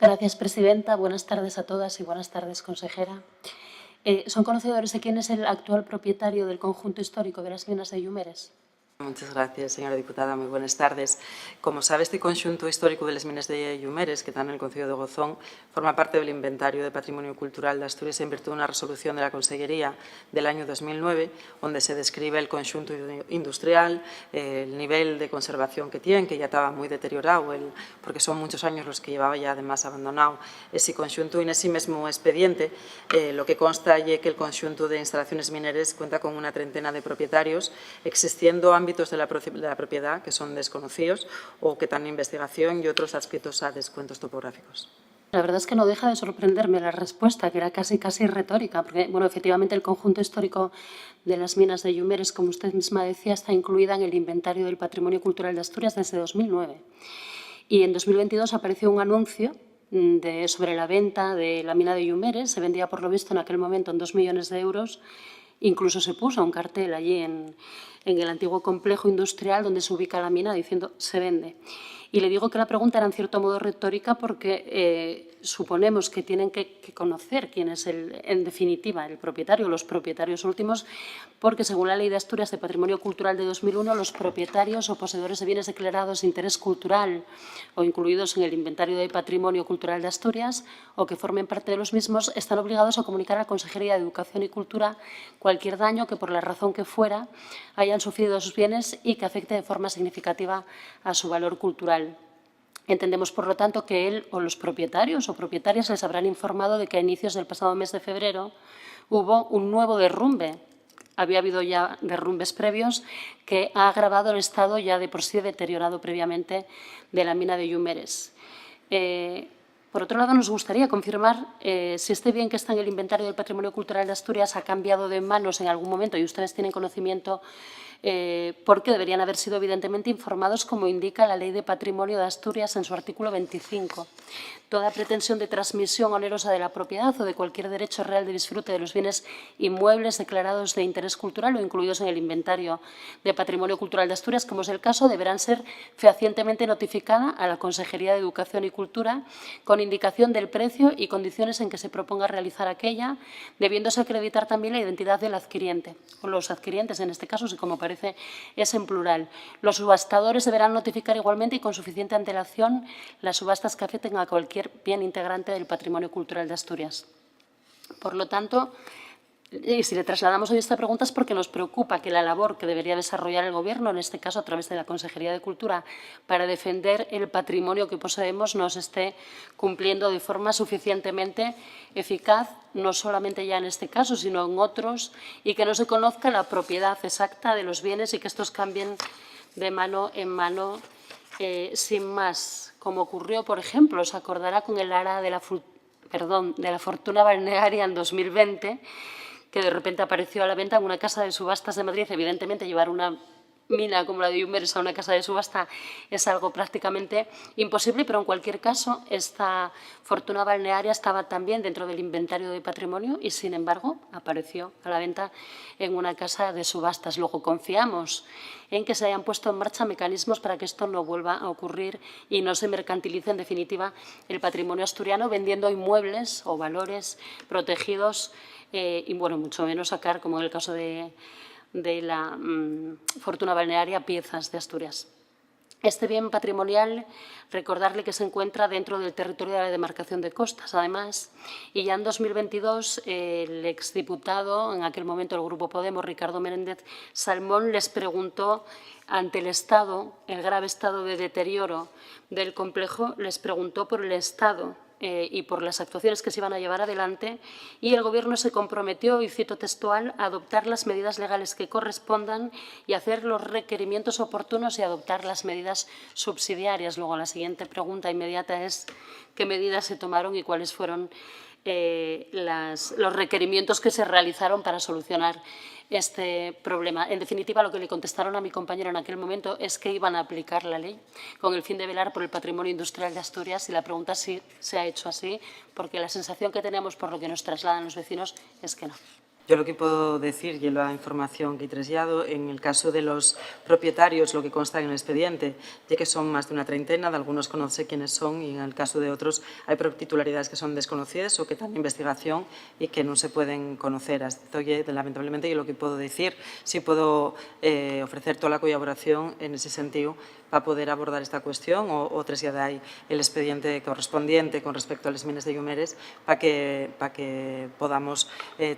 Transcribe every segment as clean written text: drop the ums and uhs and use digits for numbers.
Gracias, presidenta. Buenas tardes a todas y buenas tardes, consejera. ¿Son conocedores de quién es el actual propietario del conjunto histórico de las minas de Yumeres? Muchas gracias, señora diputada. Muy buenas tardes. Como sabe, este conxunto histórico de las minas de Yumeres, que está en el Concello de Gozón, forma parte del Inventario de Patrimonio Cultural de Asturias en virtud de una resolución de la Consellería del año 2009, donde se describe el conxunto industrial, el nivel de conservación que tiene, que ya estaba muy deteriorado, porque son muchos años los que llevaba ya además abandonado ese conxunto. Y en ese mismo expediente lo que consta es que el conxunto de instalaciones mineras cuenta con una treintena de propietarios, existiendo ámbitos de la propiedad que son desconocidos o que están en investigación y otros adscritos a descuentos topográficos. La verdad es que no deja de sorprenderme la respuesta, que era casi retórica, porque, bueno, efectivamente el conjunto histórico de las minas de Yumeres, como usted misma decía, está incluida en el Inventario del Patrimonio Cultural de Asturias desde 2009. Y en 2022 apareció un anuncio sobre la venta de la mina de Yumeres. Se vendía, por lo visto, en aquel momento en 2 millones de euros. Incluso se puso un cartel allí en el antiguo complejo industrial donde se ubica la mina diciendo «se vende». Y le digo que la pregunta era en cierto modo retórica porque suponemos que tienen que conocer quién es, en definitiva, el propietario, los propietarios últimos, porque según la Ley de Asturias de Patrimonio Cultural de 2001, los propietarios o poseedores de bienes declarados de interés cultural o incluidos en el Inventario de Patrimonio Cultural de Asturias o que formen parte de los mismos están obligados a comunicar a la Consejería de Educación y Cultura cualquier daño que, por la razón que fuera, hayan sufrido sus bienes y que afecte de forma significativa a su valor cultural. Entendemos, por lo tanto, que él o los propietarios o propietarias les habrán informado de que a inicios del pasado mes de febrero hubo un nuevo derrumbe. Había habido ya derrumbes previos que ha agravado el estado ya de por sí deteriorado previamente de la mina de Yumeres. Por otro lado, nos gustaría confirmar si este bien que está en el Inventario del Patrimonio Cultural de Asturias ha cambiado de manos en algún momento y ustedes tienen conocimiento porque deberían haber sido evidentemente informados, como indica la Ley de Patrimonio de Asturias en su artículo 25. Toda pretensión de transmisión onerosa de la propiedad o de cualquier derecho real de disfrute de los bienes inmuebles declarados de interés cultural o incluidos en el Inventario de Patrimonio Cultural de Asturias, como es el caso, deberán ser fehacientemente notificada a la Consejería de Educación y Cultura con indicación del precio y condiciones en que se proponga realizar aquella, debiéndose acreditar también la identidad del adquiriente, o los adquirientes en este caso, si como parece es en plural. Los subastadores deberán notificar igualmente y con suficiente antelación las subastas que afecten a cualquier bien integrante del patrimonio cultural de Asturias. Por lo tanto, y si le trasladamos hoy esta pregunta es porque nos preocupa que la labor que debería desarrollar el Gobierno, en este caso a través de la Consejería de Cultura, para defender el patrimonio que poseemos, no se esté cumpliendo de forma suficientemente eficaz, no solamente ya en este caso, sino en otros, y que no se conozca la propiedad exacta de los bienes y que estos cambien de mano en mano sin más. Como ocurrió, por ejemplo, se acordará con el ARA de la fortuna balnearia en 2020, que de repente apareció a la venta en una casa de subastas de Madrid. Evidentemente, llevar una mina como la de Yumeres a una casa de subasta es algo prácticamente imposible, pero en cualquier caso, esta fortuna balnearia estaba también dentro del Inventario de Patrimonio y, sin embargo, apareció a la venta en una casa de subastas. Luego, confiamos en que se hayan puesto en marcha mecanismos para que esto no vuelva a ocurrir y no se mercantilice, en definitiva, el patrimonio asturiano vendiendo inmuebles o valores protegidos y, bueno, mucho menos sacar, como en el caso de la fortuna balnearia, piezas de Asturias. Este bien patrimonial, recordarle que se encuentra dentro del territorio de la demarcación de Costas, además, y ya en 2022 el exdiputado, en aquel momento el Grupo Podemos, Ricardo Menéndez Salmón, les preguntó ante el estado, el grave estado de deterioro del complejo, les preguntó por el estado y por las actuaciones que se iban a llevar adelante, y el Gobierno se comprometió, y cito textual, a adoptar las medidas legales que correspondan y hacer los requerimientos oportunos y adoptar las medidas subsidiarias. Luego, la siguiente pregunta inmediata es qué medidas se tomaron y cuáles fueron los requerimientos que se realizaron para solucionar este problema. En definitiva, lo que le contestaron a mi compañero en aquel momento es que iban a aplicar la ley con el fin de velar por el patrimonio industrial de Asturias, y la pregunta es si se ha hecho así, porque la sensación que tenemos por lo que nos trasladan los vecinos es que no. Yo lo que puedo decir, y la información que he trasladado, en el caso de los propietarios, lo que consta en el expediente, ya que son más de una treintena, de algunos conoce quiénes son y en el caso de otros hay titularidades que son desconocidas o que están en investigación y que no se pueden conocer. Lamentablemente, yo lo que puedo decir, sí puedo ofrecer toda la colaboración en ese sentido para poder abordar esta cuestión o trasladar el expediente correspondiente con respecto a las minas de Llumeres para que podamos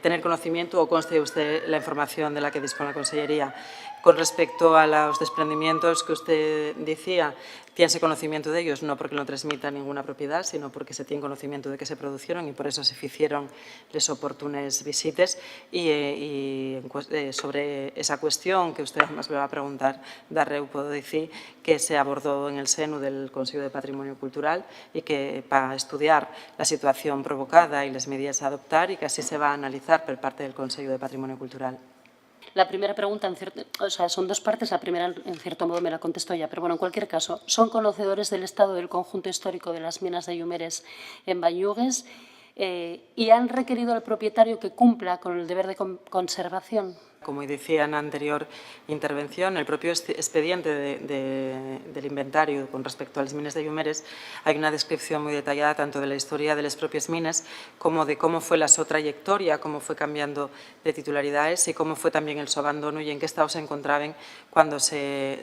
tener conocimiento o conste usted la información de la que dispone la Consellería. Con respecto a los desprendimientos que usted decía, ¿tiene conocimiento de ellos? No porque no transmita ninguna propiedad, sino porque se tiene conocimiento de que se produjeron y por eso se hicieron las oportunas visitas. Y sobre esa cuestión que usted además me va a preguntar, darreu puedo decir que se abordó en el seno del Consejo de Patrimonio Cultural y que para estudiar la situación provocada y las medidas a adoptar y que así se va a analizar por parte del Consejo de Patrimonio Cultural. La primera pregunta, son dos partes. La primera, en cierto modo, me la contestó ya. Pero bueno, en cualquier caso, ¿son conocedores del estado del conjunto histórico de las minas de Llumeres en Bañugues y han requerido al propietario que cumpla con el deber de conservación? Como decía en la anterior intervención, el propio expediente del inventario con respecto a las minas de Llumeres hay una descripción muy detallada tanto de la historia de las propias minas como de cómo fue su trayectoria, cómo fue cambiando de titularidades y cómo fue también el su abandono y en qué estado se encontraban cuando se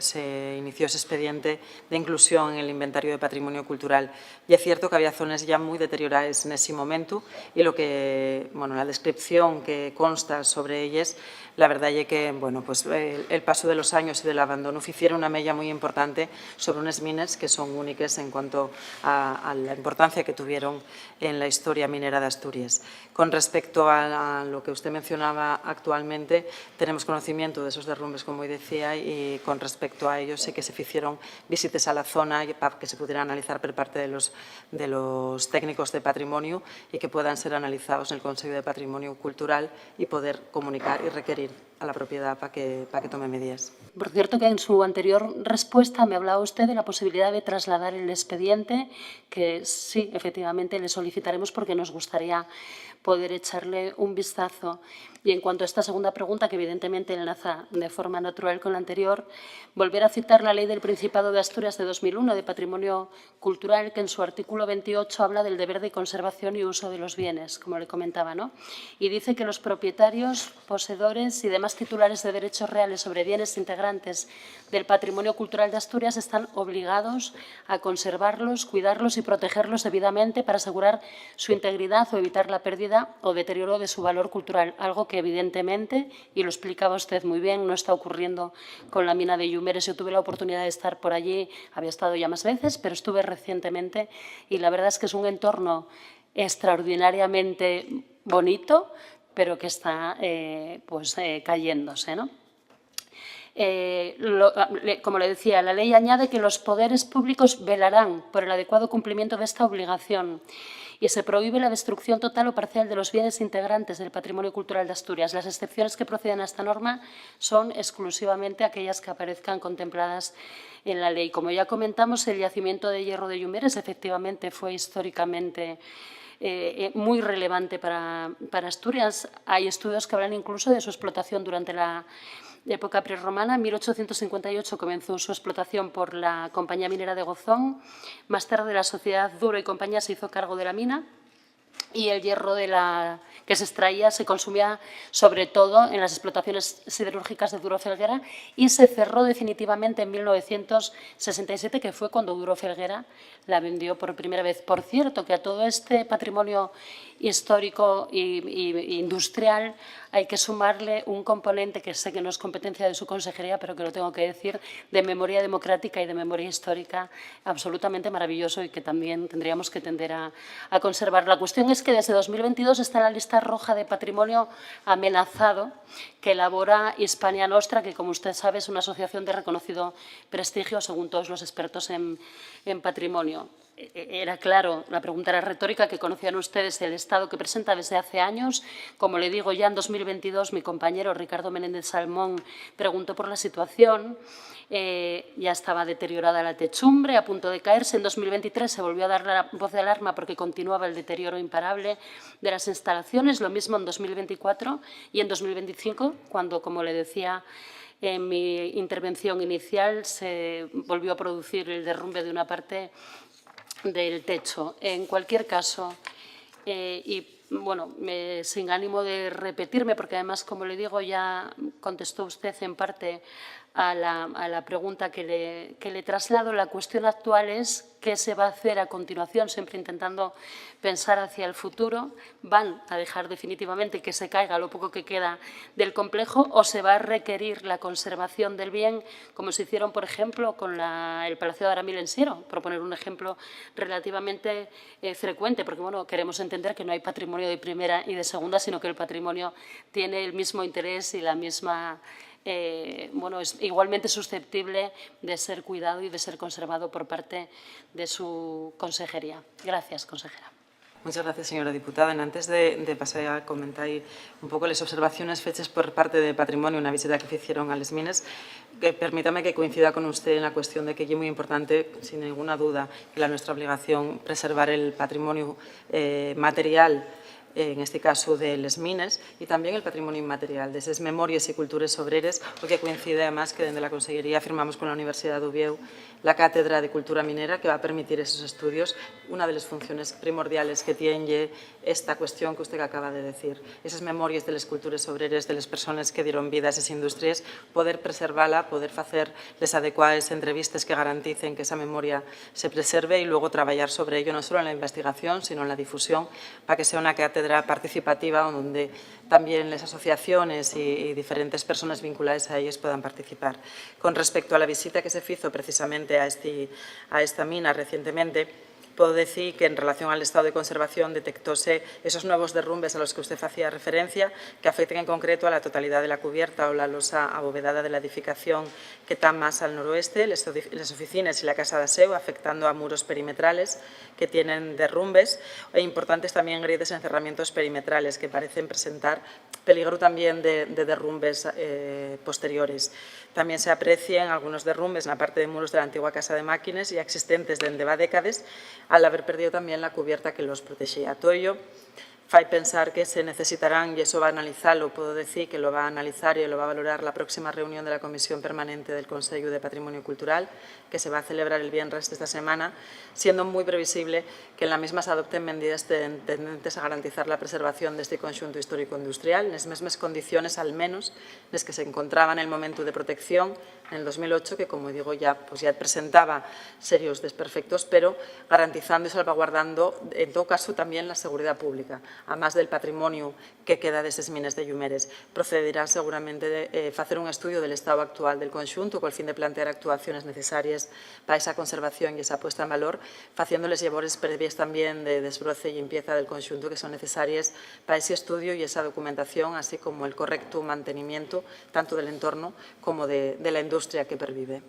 inició ese expediente de inclusión en el inventario de patrimonio cultural. Y es cierto que había zonas ya muy deterioradas en ese momento y la descripción que consta sobre ellas, la verdad es que el paso de los años y del abandono hicieron una mella muy importante sobre unas minas que son únicas en cuanto a la importancia que tuvieron en la historia minera de Asturias. Con respecto a lo que usted mencionaba actualmente, tenemos conocimiento de esos derrumbes, como decía, y con respecto a ellos sé que se hicieron visitas a la zona para que se pudiera analizar por parte de los técnicos de patrimonio y que puedan ser analizados en el Consejo de Patrimonio Cultural y poder comunicar y requerir a la propiedad para que tome medidas. Por cierto, que en su anterior respuesta me hablaba usted de la posibilidad de trasladar el expediente, que sí, efectivamente, le solicitaremos porque nos gustaría poder echarle un vistazo. Y en cuanto a esta segunda pregunta, que evidentemente enlaza de forma natural con la anterior, volver a citar la Ley del Principado de Asturias de 2001 de Patrimonio Cultural, que en su artículo 28 habla del deber de conservación y uso de los bienes, como le comentaba, ¿no? Y dice que los propietarios, poseedores y demás titulares de derechos reales sobre bienes integrantes del patrimonio cultural de Asturias están obligados a conservarlos, cuidarlos y protegerlos debidamente para asegurar su integridad o evitar la pérdida o deterioro de su valor cultural, algo que evidentemente, y lo explicaba usted muy bien, no está ocurriendo con la mina de Llumeres. Yo tuve la oportunidad de estar por allí, había estado ya más veces, pero estuve recientemente y la verdad es que es un entorno extraordinariamente bonito, pero que está cayéndose, ¿no? Como le decía, la ley añade que los poderes públicos velarán por el adecuado cumplimiento de esta obligación y se prohíbe la destrucción total o parcial de los bienes integrantes del patrimonio cultural de Asturias. Las excepciones que proceden a esta norma son exclusivamente aquellas que aparezcan contempladas en la ley. Como ya comentamos, el yacimiento de hierro de Llumeres efectivamente fue históricamente muy relevante para Asturias. Hay estudios que hablan incluso de su explotación durante la época prerromana. En 1858 comenzó su explotación por la Compañía Minera de Gozón. Más tarde la sociedad Duro y Compañía se hizo cargo de la mina y el hierro que se extraía se consumía sobre todo en las explotaciones siderúrgicas de Duro Felguera y se cerró definitivamente en 1967, que fue cuando Duro Felguera la vendió por primera vez. Por cierto, que a todo este patrimonio histórico e industrial hay que sumarle un componente que sé que no es competencia de su consejería, pero que lo tengo que decir, de memoria democrática y de memoria histórica absolutamente maravilloso y que también tendríamos que tender a conservar. La cuestión es que desde 2022 está en la lista roja de patrimonio amenazado que elabora Hispania Nostra, que, como usted sabe, es una asociación de reconocido prestigio según todos los expertos en patrimonio. era claro, la pregunta era retórica, que conocían ustedes el estado que presenta desde hace años. Como le digo, ya en 2022 mi compañero Ricardo Menéndez Salmón preguntó por la situación. Ya estaba deteriorada la techumbre, a punto de caerse. En 2023 se volvió a dar la voz de alarma porque continuaba el deterioro imparable de las instalaciones. Lo mismo en 2024 y en 2025, cuando, como le decía en mi intervención inicial, se volvió a producir el derrumbe de una parte del techo. En cualquier caso, y bueno, sin ánimo de repetirme, porque además, como le digo, ya contestó usted en parte a la pregunta que le traslado. La cuestión actual es qué se va a hacer a continuación, siempre intentando pensar hacia el futuro. ¿Van a dejar definitivamente que se caiga lo poco que queda del complejo o se va a requerir la conservación del bien, como se hicieron, por ejemplo, con el Palacio de Aramil en Siero, por poner un ejemplo relativamente frecuente, porque bueno, queremos entender que no hay patrimonio de primera y de segunda, sino que el patrimonio tiene el mismo interés y la misma bueno, es igualmente susceptible de ser cuidado y de ser conservado por parte de su consejería. Gracias, consejera. Muchas gracias, señora diputada. Antes de pasar a comentar un poco las observaciones fechas por parte de Patrimonio, una visita que hicieron a les mines, permítame que coincida con usted en la cuestión de que es muy importante, sin ninguna duda, que la nuestra obligación preservar el patrimonio material, en este caso de les mines, y también el patrimonio inmaterial de esas memorias y culturas obreras, porque coincide además que desde la Consellería firmamos con la Universidad de Oviedo la Cátedra de Cultura Minera, que va a permitir esos estudios. Una de las funciones primordiales que tiene esta cuestión que usted acaba de decir, esas memorias de las culturas obreras, de las personas que dieron vida a esas industrias, poder preservarla, poder hacer las adecuadas entrevistas que garanticen que esa memoria se preserve y luego trabajar sobre ello, no solo en la investigación, sino en la difusión, para que sea una cátedra participativa donde también las asociaciones y diferentes personas vinculadas a ellas puedan participar. Con respecto a la visita que se hizo precisamente a esta mina recientemente, puedo decir que en relación al estado de conservación detectóse esos nuevos derrumbes a los que usted hacía referencia, que afectan en concreto a la totalidad de la cubierta o la losa abovedada de la edificación que está más al noroeste, las oficinas y la casa de aseo, afectando a muros perimetrales que tienen derrumbes e importantes también grietas en cerramientos perimetrales que parecen presentar peligro también de derrumbes posteriores. También se aprecian algunos derrumbes en la parte de muros de la antigua casa de máquinas ya existentes desde décadas, al haber perdido también la cubierta que los protegía. Todo ello fai pensar que se necesitarán, y eso va a analizarlo, puedo decir que lo va a analizar y lo va a valorar la próxima reunión de la Comisión Permanente del Consejo de Patrimonio Cultural, que se va a celebrar el viernes de esta semana, siendo muy previsible que en la misma se adopten medidas tendentes a garantizar la preservación de este conjunto histórico-industrial, en las mismas condiciones, al menos, en las que se encontraba en el momento de protección, en el 2008, que, como digo, ya presentaba serios desperfectos, pero garantizando y salvaguardando, en todo caso, también la seguridad pública, a más del patrimonio que queda de esas minas de Llumeres. Procederá seguramente a hacer un estudio del estado actual del conjunto con el fin de plantear actuaciones necesarias para esa conservación y esa puesta en valor, haciéndoles labores previas también de desbroce y limpieza del conjunto que son necesarias para ese estudio y esa documentación, así como el correcto mantenimiento tanto del entorno como de la industria que pervive.